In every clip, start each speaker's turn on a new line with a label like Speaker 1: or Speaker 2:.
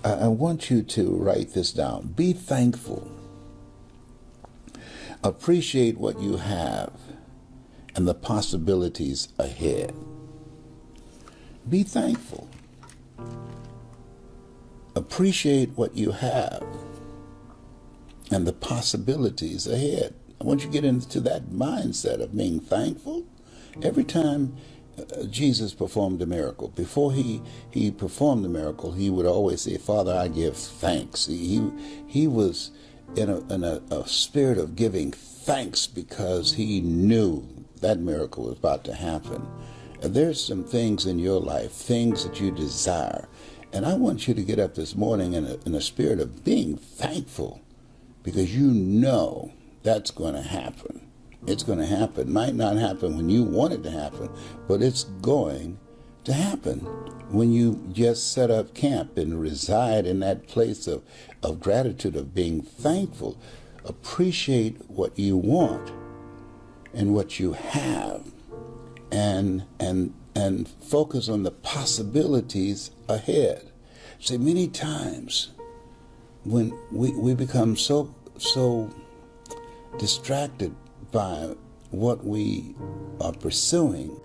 Speaker 1: I want you to write this down. Be thankful. Appreciate what you have and the possibilities ahead. Be thankful. Appreciate what you have and the possibilities ahead. I want you to get into that mindset of being thankful. Every time Jesus performed a miracle, before he performed the miracle, he would always say, Father, I give thanks. He was in a spirit of giving thanks because he knew that miracle was about to happen. And there's some things in your life, things that you desire. And I want you to get up this morning in a spirit of being thankful, because you know that's going to happen. It's going to happen. Might not happen when you want it to happen, but it's going to happen when you just set up camp and reside in that place of gratitude, of being thankful. Appreciate what you want and what you have, and focus on the possibilities ahead. See, many times when we become so distracted by what we are pursuing,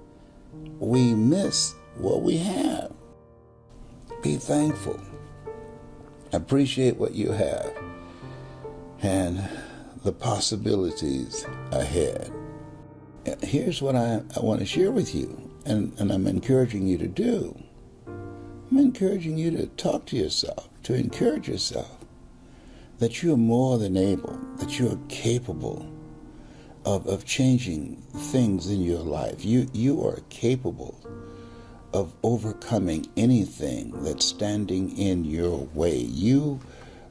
Speaker 1: we miss what we have. Be thankful. Appreciate what you have and the possibilities ahead. Here's what I want to share with you, and I'm encouraging you to do. I'm encouraging you to talk to yourself, to encourage yourself that you're more than able, that you're capable of changing things in your life. You are capable of overcoming anything that's standing in your way. You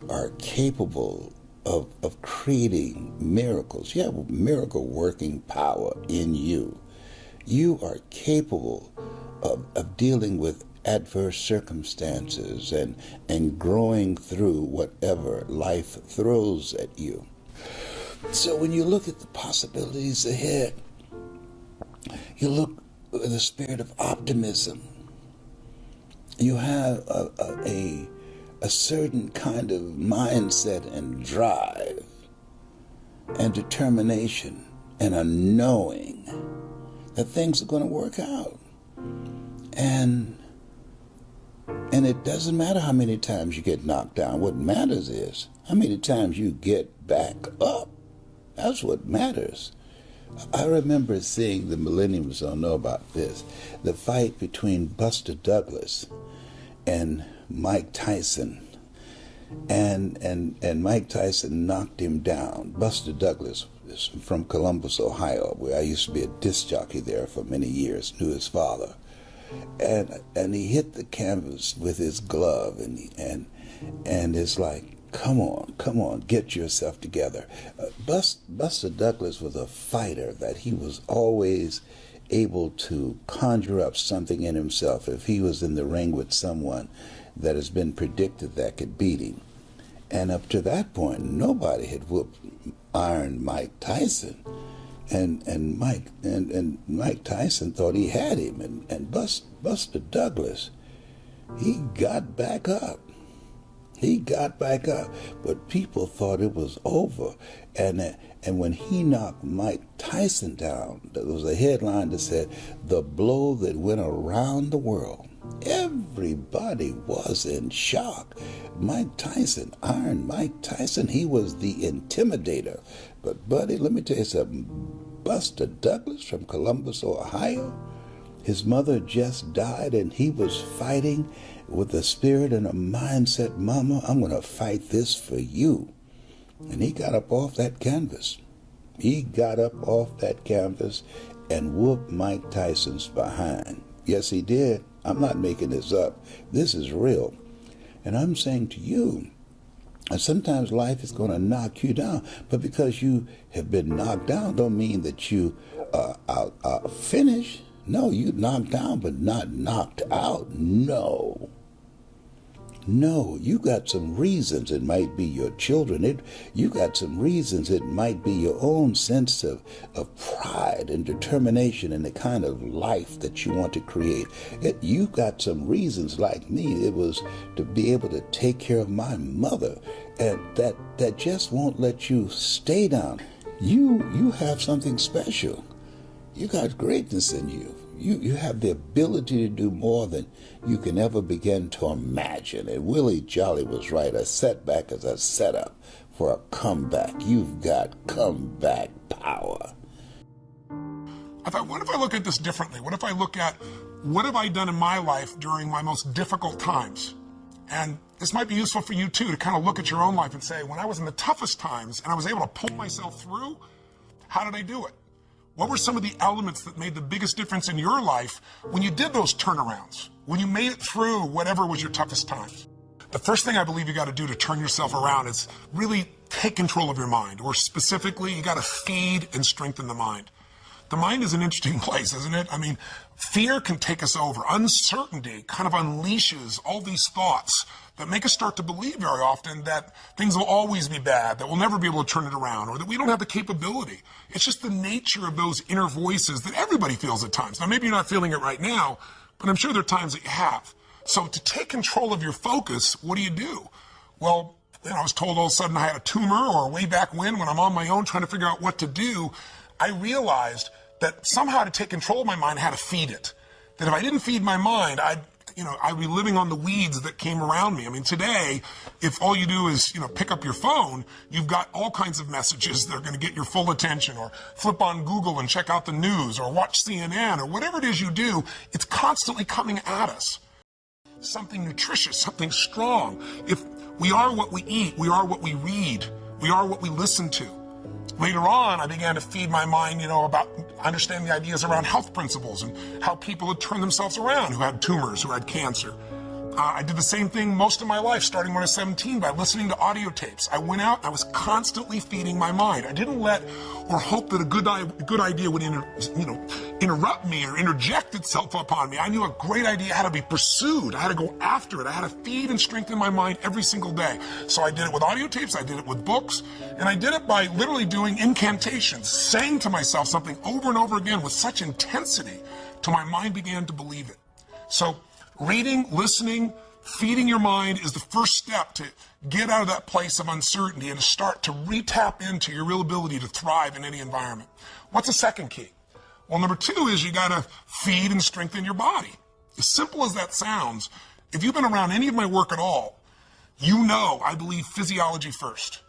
Speaker 1: are capable of creating miracles. You have miracle working power in you. You are capable of dealing with adverse circumstances and growing through whatever life throws at you. So when you look at the possibilities ahead, you look with a spirit of optimism. You have a certain kind of mindset and drive and determination and a knowing that things are going to work out. And it doesn't matter how many times you get knocked down. What matters is how many times you get back up. That's what matters. I remember seeing the millennials don't know about this. The fight between Buster Douglas and Mike Tyson. And Mike Tyson knocked him down. Buster Douglas is from Columbus, Ohio, where I used to be a disc jockey there for many years, knew his father. And he hit the canvas with his glove, and it's like, come on, get yourself together. Buster Douglas was a fighter, that he was always able to conjure up something in himself if he was in the ring with someone that has been predicted that could beat him. And up to that point, nobody had whooped Iron Mike Tyson. And Mike Tyson thought he had him, and Buster Douglas, he got back up. He got back up, but people thought it was over. And when he knocked Mike Tyson down, there was a headline that said, "The blow that went around the world." Everybody was in shock. Mike Tyson, Iron Mike Tyson, he was the intimidator. But buddy, let me tell you something. Buster Douglas from Columbus, Ohio, his mother just died, and he was fighting with a spirit and a mindset, "Mama, I'm going to fight this for you." And he got up off that canvas. He got up off that canvas and whooped Mike Tyson's behind. Yes, he did. I'm not making this up. This is real. And I'm saying to you, and sometimes life is going to knock you down, but because you have been knocked down don't mean that you are finished. No, you knocked down, but not knocked out. No. No, you got some reasons. It might be your children. You got some reasons. It might be your own sense of pride and determination in the kind of life that you want to create. You got some reasons like me. It was to be able to take care of my mother. And that just won't let you stay down. You have something special. You got greatness in you. You have the ability to do more than you can ever begin to imagine. And Willie Jolly was right. A setback is a setup for a comeback. You've got comeback power.
Speaker 2: I thought, what if I look at this differently? What if I look at what have I done in my life during my most difficult times? And this might be useful for you too, to kind of look at your own life and say, when I was in the toughest times and I was able to pull myself through, how did I do it? What were some of the elements that made the biggest difference in your life when you did those turnarounds, when you made it through whatever was your toughest times? The first thing I believe you got to do to turn yourself around is really take control of your mind, or specifically, you got to feed and strengthen the mind. The mind is an interesting place, isn't it? I mean, fear can take us over. Uncertainty kind of unleashes all these thoughts that make us start to believe very often that things will always be bad, that we'll never be able to turn it around, or that we don't have the capability. It's just the nature of those inner voices that everybody feels at times. Now, maybe you're not feeling it right now, but I'm sure there are times that you have. So to take control of your focus, what do? Well, I was told all of a sudden I had a tumor, or way back when I'm on my own trying to figure out what to do, I realized that somehow to take control of my mind, I had to feed it. That if I didn't feed my mind, I'd be living on the weeds that came around me. I mean, today, if all you do is, pick up your phone, you've got all kinds of messages that are going to get your full attention, or flip on Google and check out the news, or watch CNN, or whatever it is you do, it's constantly coming at us. Something nutritious, something strong. If we are what we eat, we are what we read, we are what we listen to. Later on, I began to feed my mind, about understanding the ideas around health principles and how people had turned themselves around who had tumors, who had cancer. I did the same thing most of my life, starting when I was 17, by listening to audio tapes. I went out, I was constantly feeding my mind. I didn't let or hope that a good idea would interrupt me or interject itself upon me. I knew a great idea had to be pursued. I had to go after it. I had to feed and strengthen my mind every single day. So I did it with audio tapes, I did it with books, and I did it by literally doing incantations, saying to myself something over and over again with such intensity till my mind began to believe it. So reading, listening, feeding your mind is the first step to get out of that place of uncertainty and to start to re-tap into your real ability to thrive in any environment. What's the second key? Well, number 2 is you got to feed and strengthen your body. As simple as that sounds, if you've been around any of my work at all, I believe physiology first.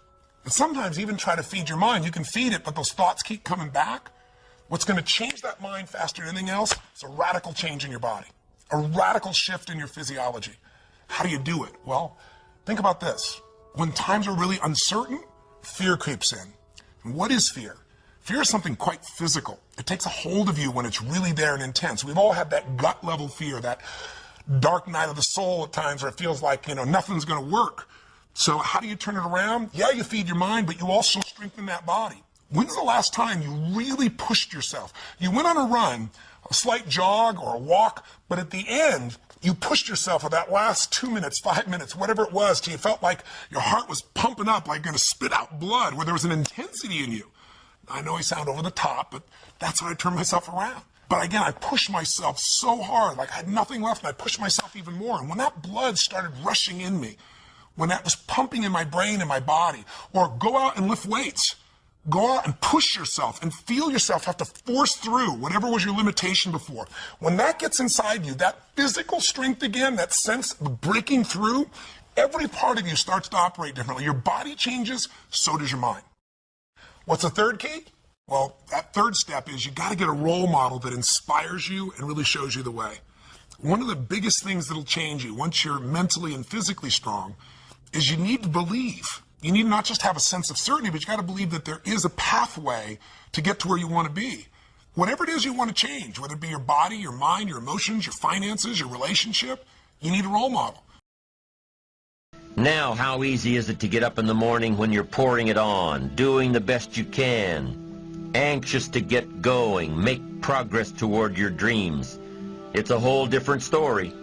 Speaker 2: And sometimes even try to feed your mind. You can feed it, but those thoughts keep coming back. What's going to change that mind faster than anything else is a radical change in your body. A radical shift in your physiology. How do you do it? Well, think about this. When times are really uncertain, fear creeps in. And what is fear? Fear is something quite physical. It takes a hold of you when it's really there and intense. We've all had that gut level fear, that dark night of the soul at times where it feels like, nothing's going to work. So how do you turn it around? Yeah, you feed your mind, but you also strengthen that body. When's the last time you really pushed yourself? You went on a run, a slight jog or a walk, but at the end, you pushed yourself for that last 2 minutes, 5 minutes, whatever it was, till you felt like your heart was pumping up, like going to spit out blood, where there was an intensity in you. I know I sound over the top, but that's how I turned myself around. But again, I pushed myself so hard, like I had nothing left, and I pushed myself even more. And when that blood started rushing in me, when that was pumping in my brain and my body, or go out and lift weights, go out and push yourself and feel yourself have to force through whatever was your limitation before. When that gets inside you, that physical strength again, that sense of breaking through, every part of you starts to operate differently. Your body changes, so does your mind. What's the third key? Well, that third step is you got to get a role model that inspires you and really shows you the way. One of the biggest things that'll change you once you're mentally and physically strong is you need to believe. You need to not just have a sense of certainty, but you got to believe that there is a pathway to get to where you want to be. Whatever it is you want to change, whether it be your body, your mind, your emotions, your finances, your relationship, you need a role model.
Speaker 3: Now, how easy is it to get up in the morning when you're pouring it on, doing the best you can, anxious to get going, make progress toward your dreams? It's a whole different story.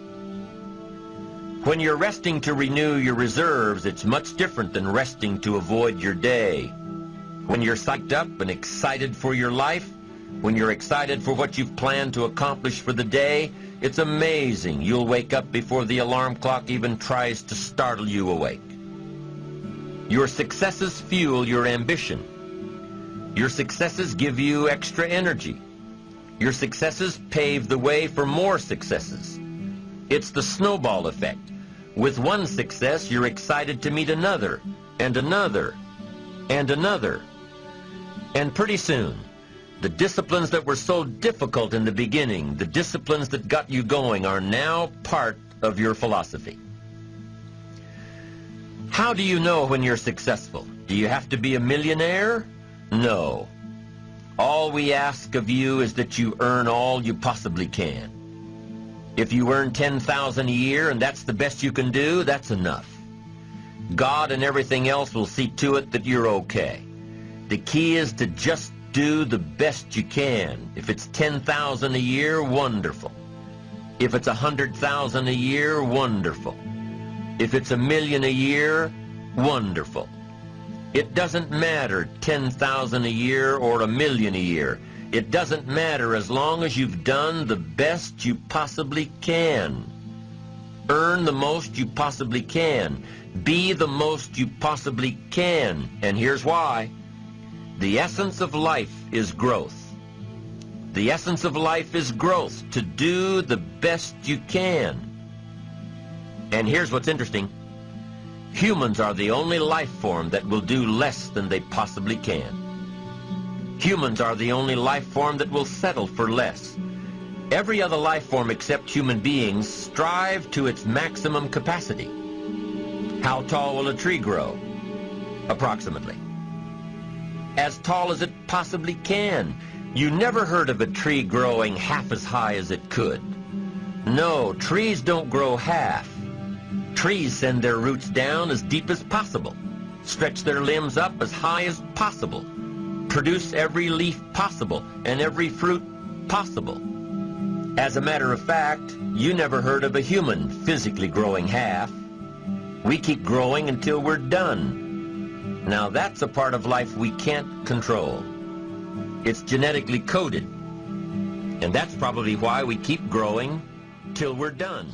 Speaker 3: When you're resting to renew your reserves, it's much different than resting to avoid your day. When you're psyched up and excited for your life, when you're excited for what you've planned to accomplish for the day, it's amazing you'll wake up before the alarm clock even tries to startle you awake. Your successes fuel your ambition. Your successes give you extra energy. Your successes pave the way for more successes. It's the snowball effect. With one success, you're excited to meet another, and another, and another. And pretty soon, the disciplines that were so difficult in the beginning, the disciplines that got you going, are now part of your philosophy. How do you know when you're successful? Do you have to be a millionaire? No. All we ask of you is that you earn all you possibly can. If you earn $10,000 a year and that's the best you can do, that's enough. God and everything else will see to it that you're okay. The key is to just do the best you can. If it's $10,000 a year, wonderful. If it's $100,000 a year, wonderful. If it's $1 million a year, wonderful. It doesn't matter $10,000 a year or $1 million a year. It doesn't matter as long as you've done the best you possibly can. Earn the most you possibly can. Be the most you possibly can. And here's why. The essence of life is growth. The essence of life is growth, to do the best you can. And here's what's interesting. Humans are the only life form that will do less than they possibly can. Humans are the only life form that will settle for less. Every other life form except human beings strive to its maximum capacity. How tall will a tree grow? Approximately. As tall as it possibly can. You never heard of a tree growing half as high as it could. No, trees don't grow half. Trees send their roots down as deep as possible, stretch their limbs up as high as possible, produce every leaf possible and every fruit possible. As a matter of fact, you never heard of a human physically growing half. We keep growing until we're done. Now that's a part of life we can't control. It's genetically coded. And that's probably why we keep growing till we're done.